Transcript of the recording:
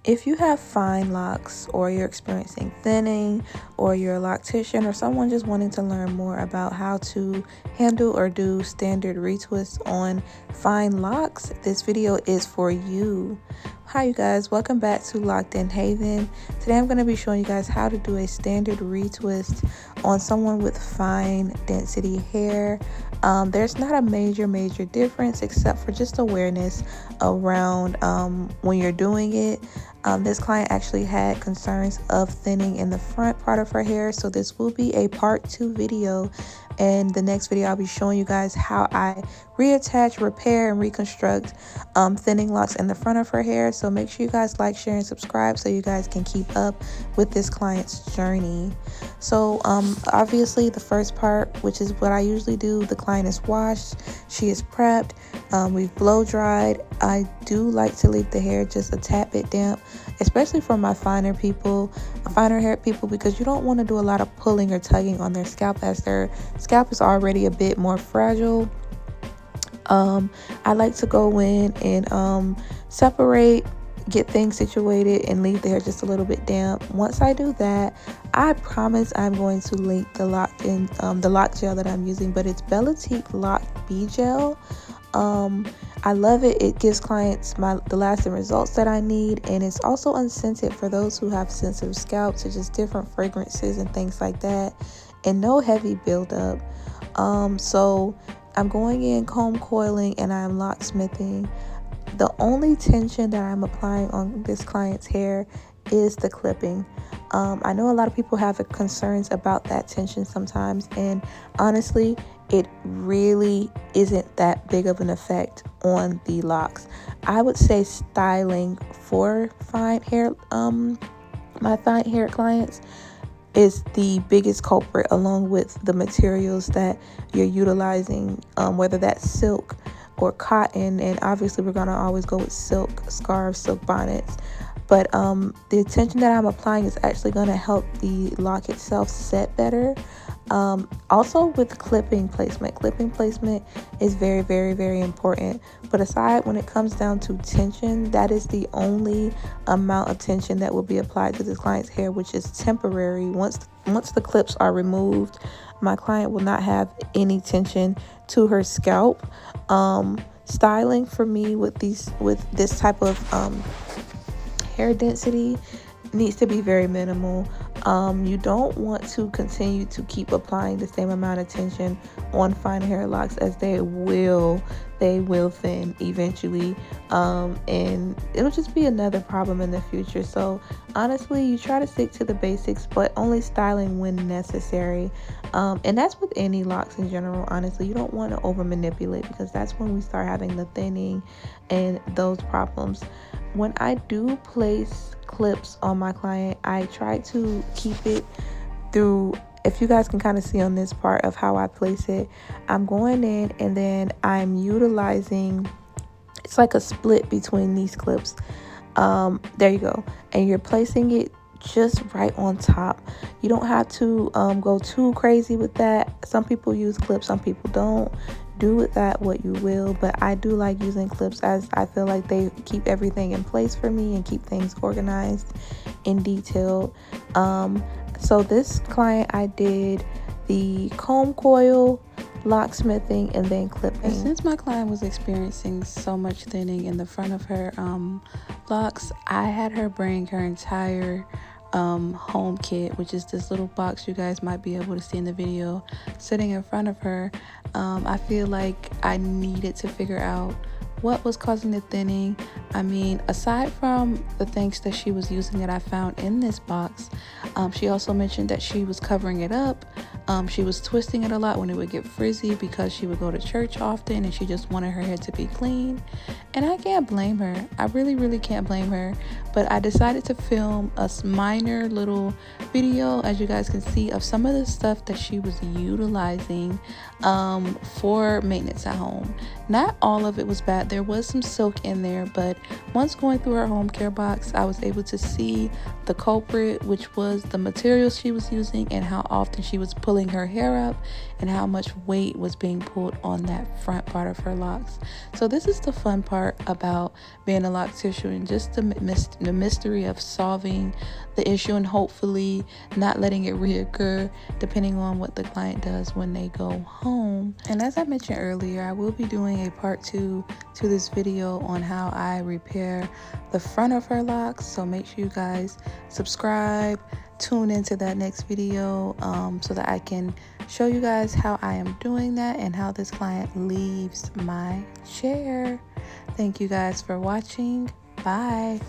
If you have fine locks, or you're experiencing thinning, or you're a loctician or someone just wanting to learn more about how to handle or do standard retwists on fine locks, this video is for you. Hi you guys, welcome back to Locked In Haven. Today I'm going to be showing you guys how to do a standard retwist on someone with fine density hair. There's not a major difference except for just awareness around when you're doing it. This client actually had concerns of thinning in the front part of her hair, so this will be a part 2 video. And the next video I'll be showing you guys how I reattach, repair, and reconstruct thinning locks in the front of her hair. So make sure you guys like, share, and subscribe so you guys can keep up with this client's journey. So obviously the first part, which is what I usually do, the client is washed, she is prepped, we've blow dried. I do like to leave the hair just a tad bit damp, especially for my finer haired people, because you don't want to do a lot of pulling or tugging on their scalp, as their scalp is already a bit more fragile. I like to go in and separate, get things situated, and leave the hair just a little bit damp. Once I do that, I promise I'm going to link the lock gel that I'm using, but it's Bellatique Lock B Gel. I love it. It gives clients the lasting results that I need, and it's also unscented for those who have sensitive scalps, such as different fragrances and things like that, and no heavy buildup. So I'm going in comb coiling and I'm locksmithing. The only tension that I'm applying on this client's hair is the clipping. I know a lot of people have concerns about that tension sometimes, and honestly, it really isn't that big of an effect on the locks. I would say styling for fine hair, my fine hair clients, is the biggest culprit, along with the materials that you're utilizing, whether that's silk or cotton, and obviously we're gonna always go with silk scarves, silk bonnets. But the tension that I'm applying is actually going to help the lock itself set better. Also with clipping placement is very important. But aside, when it comes down to tension, that is the only amount of tension that will be applied to the client's hair, which is temporary. Once the clips are removed, my client will not have any tension to her scalp. Styling for me with this type of hair density needs to be very minimal. You don't want to continue to keep applying the same amount of tension on fine hair locks, as they will thin eventually, and it'll just be another problem in the future. So honestly, you try to stick to the basics, but only styling when necessary, and that's with any locks in general. Honestly, you don't want to over manipulate, because that's when we start having the thinning and those problems. When I do place clips on my client, I try to keep it through. If you guys can kind of see on this part of how I place it, I'm going in and then I'm utilizing, it's like a split between these clips. There you go. And you're placing it just right on top. You don't have to go too crazy with that. Some people use clips, some people don't. Do with that what you will, but I do like using clips, as I feel like they keep everything in place for me and keep things organized and detailed. So this client, I did the comb coil, locksmithing, and then clipping. And since my client was experiencing so much thinning in the front of her locks, I had her bring her entire home kit, which is this little box you guys might be able to see in the video, sitting in front of her. I feel like I needed to figure out what was causing the thinning. I mean, aside from the things that she was using that I found in this box, she also mentioned that she was covering it up. She was twisting it a lot when it would get frizzy, because she would go to church often and she just wanted her hair to be clean. And I can't blame her. I really can't blame her. But I decided to film a minor little video, as you guys can see, of some of the stuff that she was utilizing for maintenance at home. Not all of it was bad. There was some silk in there, but once going through her home care box, I was able to see the culprit, which was the materials she was using and how often she was pulling pulling her hair up and how much weight was being pulled on that front part of her locks. So this is the fun part about being a loctician, just the mystery of solving the issue and hopefully not letting it reoccur depending on what the client does when they go home. And as I mentioned earlier, I will be doing a part 2 to this video on how I repair the front of her locks. So make sure you guys subscribe, tune into that next video so that I can show you guys how I am doing that and how this client leaves my chair. Thank you guys for watching. Bye.